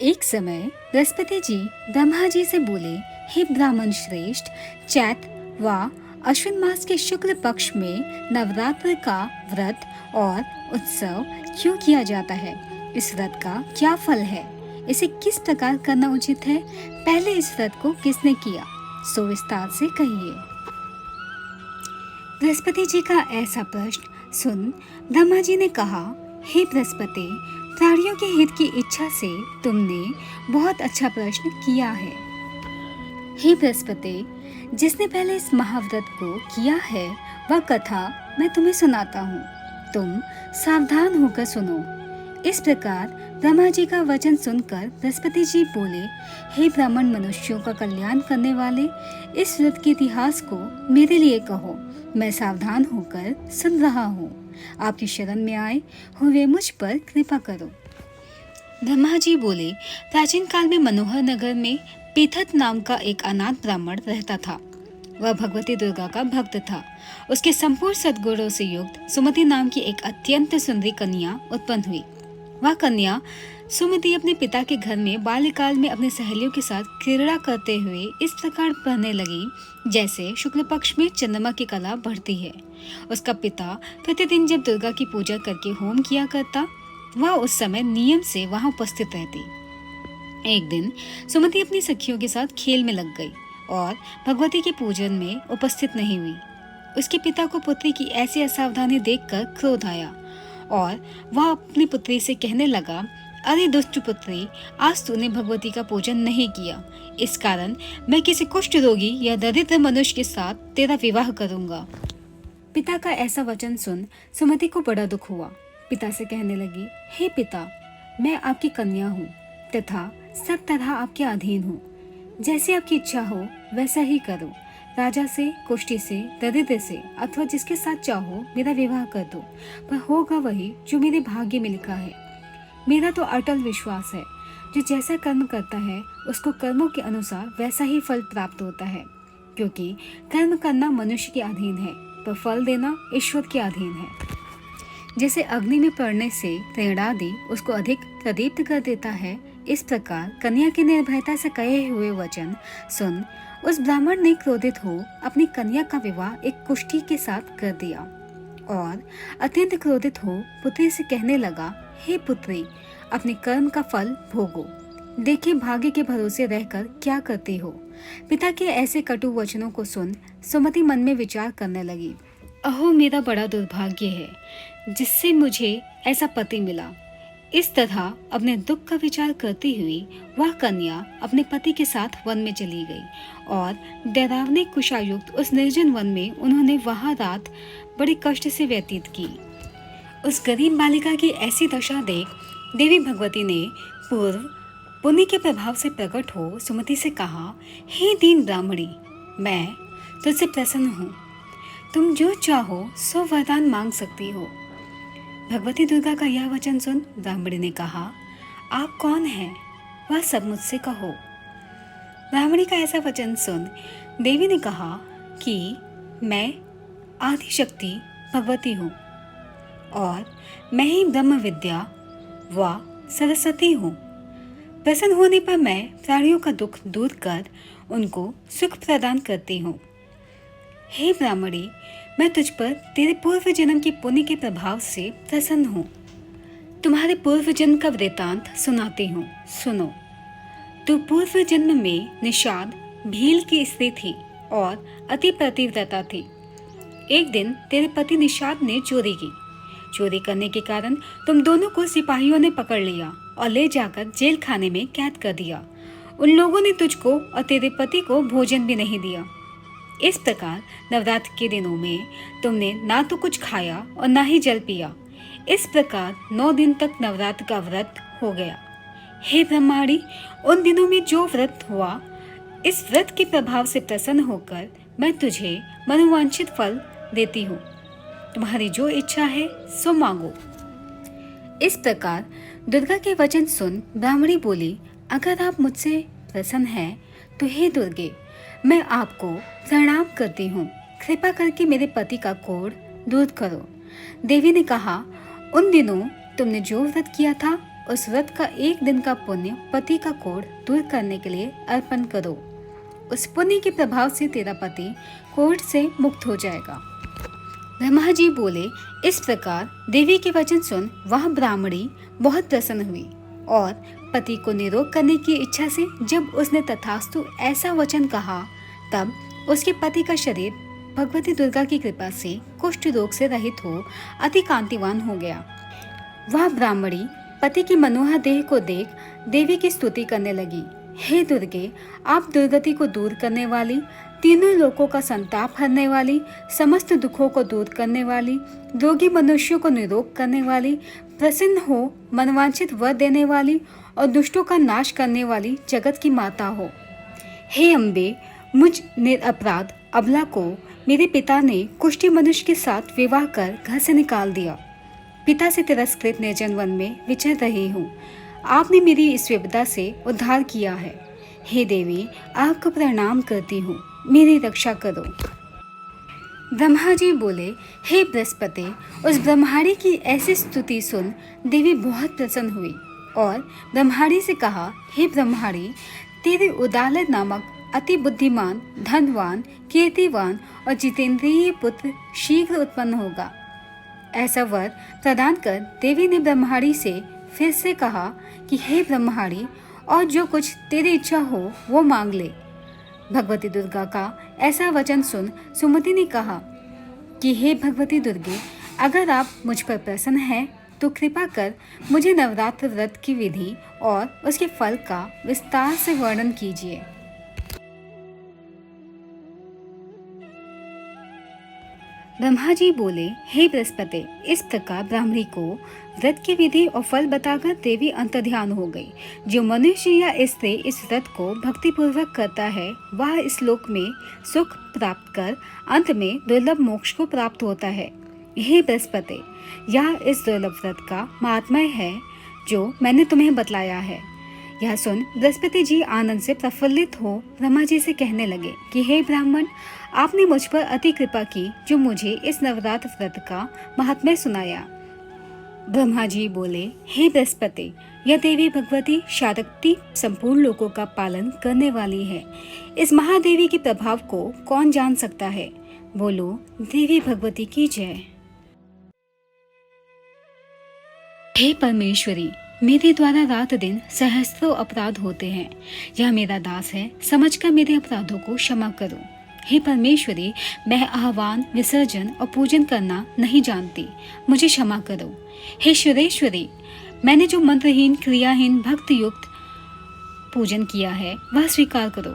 एक समय बृहस्पति जी ब्रह्मा जी से बोले, हे ब्राह्मण श्रेष्ठ, चैत व अश्विन मास के शुक्ल पक्ष में नवरात्र का व्रत और उत्सव क्यों किया जाता है? इस व्रत का क्या फल है? इसे किस प्रकार करना उचित है? पहले इस व्रत को किसने किया, सो विस्तार से कहिए। बृहस्पति जी का ऐसा प्रश्न सुन ब्रह्मा जी ने कहा, हे बृहस्पति, प्राणियों के हित की इच्छा से तुमने बहुत अच्छा प्रश्न किया है। हे बृहस्पति, जिसने पहले इस महाव्रत को किया है वह कथा मैं तुम्हें सुनाता हूँ, तुम सावधान होकर सुनो। इस प्रकार ब्रह्मा जी का वचन सुनकर बृहस्पति जी बोले, हे ब्राह्मण मनुष्यों का कल्याण करने वाले, इस व्रत के इतिहास को मेरे लिए कहो, मैं सावधान होकर सुन रहा हूँ। आपकी शरण में आए हुए मुझ पर कृपा करो। ब्रह्मा जी बोले, प्राचीन काल में मनोहर नगर में पीथत नाम का एक अनाथ ब्राह्मण रहता था। वह भगवती दुर्गा का भक्त था। उसके संपूर्ण सद्गुणों से युक्त सुमति नाम की एक अत्यंत सुंदरी कन्या उत्पन्न हुई। वह कन्या सुमति अपने पिता के घर में बाल्यकाल में अपने सहेलियों के साथ क्रीड़ा करते हुए इस प्रकार पढ़ने लगी जैसे शुक्ल पक्ष में चंद्रमा की कला बढ़ती है। उसका पिता प्रतिदिन जब दुर्गा की पूजा करके होम किया करता, वह उस समय नियम से वहां उपस्थित रहती। एक दिन सुमति अपनी सखियों के साथ खेल में लग गई और भगवती के पूजन में उपस्थित नहीं हुई। उसके पिता को पुत्री की ऐसी असावधानी देखकर क्रोध आया और वह अपनी पुत्री से कहने लगा, अरे दुष्ट पुत्री, आज तूने भगवती का पूजन नहीं किया, इस कारण मैं किसी कुष्ठ रोगी या दरिद्र मनुष्य के साथ तेरा विवाह करूंगा। पिता का ऐसा वचन सुन सुमति को बड़ा दुख हुआ। पिता से कहने लगी, हे पिता, मैं आपकी कन्या हूँ तथा सब तरह आपके अधीन हूँ। जैसे आपकी इच्छा हो वैसा ही करो। राजा से, कुष्ठी से, दरिद्र से अथवा जिसके साथ चाहो मेरा विवाह कर दो, पर होगा वही जो मेरे भाग्य में लिखा है। मेरा तो अटल विश्वास है, जो जैसा कर्म करता है उसको कर्मों के अनुसार वैसा ही फल प्राप्त होता है, क्योंकि कर्म करना मनुष्य के अधीन है पर फल देना ईश्वर के अधीन है। जैसे अग्नि में पड़ने से प्रेरणादि उसको अधिक प्रदीप्त कर देता है, इस प्रकार कन्या के निर्भयता से कहे हुए वचन सुन उस ब्राह्मण ने क्रोधित हो अपनी कन्या का विवाह एक कुष्ठी के साथ कर दिया और अत्यंत क्रोधित हो पुत्री से कहने लगा, हे पुत्री, अपने कर्म का फल भोगो, देखे भाग्य के भरोसे रहकर क्या करती हो। पिता के ऐसे कटु वचनों को सुन सुमति मन में विचार करने लगी, अहो मेरा बड़ा दुर्भाग्य है जिससे मुझे ऐसा पति मिला। इस तरह अपने दुख का विचार करती हुई वह कन्या अपने पति के साथ वन में चली गई और डरावने कुशायुक्त उस निर्जन वन में उन्होंने वहां रात बड़े कष्ट से व्यतीत की। उस गरीब बालिका की ऐसी दशा देख देवी भगवती ने पूर्व पुण्य के प्रभाव से प्रकट हो सुमति से कहा, हे दीन ब्राह्मणी, मैं तुझसे प्रसन्न हूँ, तुम जो चाहो सो वरदान मांग सकती हो। भगवती दुर्गा का यह वचन सुन ब्राह्मणी ने कहा, आप कौन हैं, वह सब मुझसे कहो। ब्राह्मणी का ऐसा वचन सुन देवी ने कहा कि मैं आदि शक्ति भगवती हूँ और मैं ही ब्रह्म विद्या व सरस्वती हूँ। प्रसन्न होने पर मैं प्राणियों का दुख दूर कर उनको सुख प्रदान करती हूँ। हे ब्राह्मणी, मैं तुझ पर तेरे पूर्व जन्म के पुण्य के प्रभाव से प्रसन्न हूँ। तुम्हारे पूर्व जन्म का वृतांत सुनाती हूँ, सुनो। तू पूर्व जन्म में निषाद भील की स्त्री थी और अति पतिव्रता थी। एक दिन तेरे पति निषाद ने चोरी की। चोरी करने के कारण तुम दोनों को सिपाहियों ने पकड़ लिया और ले जाकर जेल खाने में कैद कर दिया। उन लोगों ने तुझको और तेरे पति को भोजन भी नहीं दिया। इस प्रकार नवरात्र के दिनों में तुमने ना तो कुछ खाया और ना ही जल पिया। इस प्रकार 9 दिन तक नवरात्र का व्रत हो गया। हे ब्रह्माणी, उन दिनों में जो व्रत हुआ, इस व्रत के प्रभाव से प्रसन्न होकर मैं तुझे मनोवांछित फल देती हूँ। तुम्हारी जो इच्छा है सो मांगो। इस प्रकार दुर्गा के वचन सुन ब्राह्मणी बोली, अगर आप मुझसे प्रसन्न हैं तो हे दुर्गे, मैं आपको प्रणाम करती हूँ, कृपा करके मेरे पति का कोढ़ दूर करो। देवी ने कहा, उन दिनों तुमने जो व्रत किया था उस व्रत का एक दिन का पुण्य पति का कोढ़ दूर करने के लिए अर्पण करो। उस पुण्य के प्रभाव से तेरा पति कोढ़ से मुक्त हो जाएगा। ब्रह्मा जी बोले। इस प्रकार देवी के वचन सुन वह ब्राह्मणी बहुत प्रसन्न हुई और पति को निरोग करने की इच्छा से जब उसने तथास्तु ऐसा वचन कहा, तब उसके पति का शरीर भगवती दुर्गा की कृपा से कुष्ठ रोग से रहित हो अति कांतिवान हो गया। वह ब्राह्मणी पति की मनोहर देह को देख देवी की स्तुति करने लगी। हे दुर्गे, आप दुर्गति को दूर करने वाली, तीनों लोकों का संताप हरने वाली, समस्त दुखों को दूर करने वाली, रोगी मनुष्यों को निरोग करने वाली, प्रसन्न हो मनवांछित वर देने वाली और दुष्टों का नाश करने वाली जगत की माता हो। हे अम्बे, मुझ निरपराध अबला को मेरे पिता ने कुष्ठी मनुष्य के साथ विवाह कर घर से निकाल दिया। पिता से तिरस्कृत निर्जन वन में विचर रही हूँ। आपने मेरी इस विपदा से उद्धार किया है। हे देवी, आपको प्रणाम करती हूँ, मेरी रक्षा करो। ब्रह्मा जी बोले। हे बृहस्पति, उस ब्रह्माणी की ऐसी स्तुति सुन देवी बहुत प्रसन्न हुई और ब्रह्माणी से कहा, हे ब्रह्माणी, तेरे उदालत नामक अति बुद्धिमान, धनवान, कीर्तिवान और जितेंद्रिय पुत्र शीघ्र उत्पन्न होगा। ऐसा वर प्रदान कर देवी ने ब्रह्माणी से फिर से कहा कि हे ब्रह्माणी, और जो कुछ तेरी इच्छा हो वो मांग ले। भगवती दुर्गा का ऐसा वचन सुन सुमति ने कहा कि हे भगवती दुर्गे, अगर आप मुझ पर प्रसन्न हैं तो कृपा कर मुझे नवरात्र व्रत की विधि और उसके फल का विस्तार से वर्णन कीजिए। ब्रह्मा जी बोले। हे बृहस्पति, इस प्रकार ब्राह्मणी को व्रत की विधि और फल बताकर देवी अंतर्ध्यान हो गई। जो मनुष्य या स्त्री इस व्रत को भक्ति पूर्वक करता है वह इस लोक में सुख प्राप्त कर अंत में दुर्लभ मोक्ष को प्राप्त होता है। हे बृहस्पति, यह इस दुर्लभ व्रत का महात्म्य है जो मैंने तुम्हें बतलाया है। यह सुन बृहस्पति जी आनंद से प्रफुल्लित हो ब्रह्मा जी से कहने लगे कि हे ब्राह्मण, आपने मुझ पर अति कृपा की जो मुझे इस नवरात्र व्रत का महात्म्य सुनाया। ब्रह्मा जी बोले। हे बृहस्पति, यह देवी भगवती शाक्ति संपूर्ण लोकों का पालन करने वाली है। इस महादेवी के प्रभाव को कौन जान सकता है। बोलो देवी भगवती की जय। हे परमेश्वरी, मेरे द्वारा रात दिन सहस्त्रों अपराध होते हैं। यह मेरा दास है, समझकर मेरे अपराधों को क्षमा करो। हे परमेश्वरी, मैं आह्वान, विसर्जन और पूजन करना नहीं जानती, मुझे क्षमा करो। हे सुरेश्वरी, मैंने जो मंत्रहीन, क्रियाहीन, भक्त युक्त पूजन किया है वह स्वीकार करो।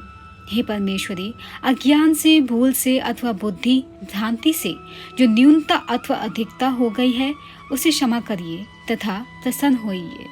हे परमेश्वरी, अज्ञान से, भूल से अथवा बुद्धि भ्रांति से जो न्यूनता अथवा अधिकता हो गई है उसे क्षमा करिए तथा प्रसन्न होइए।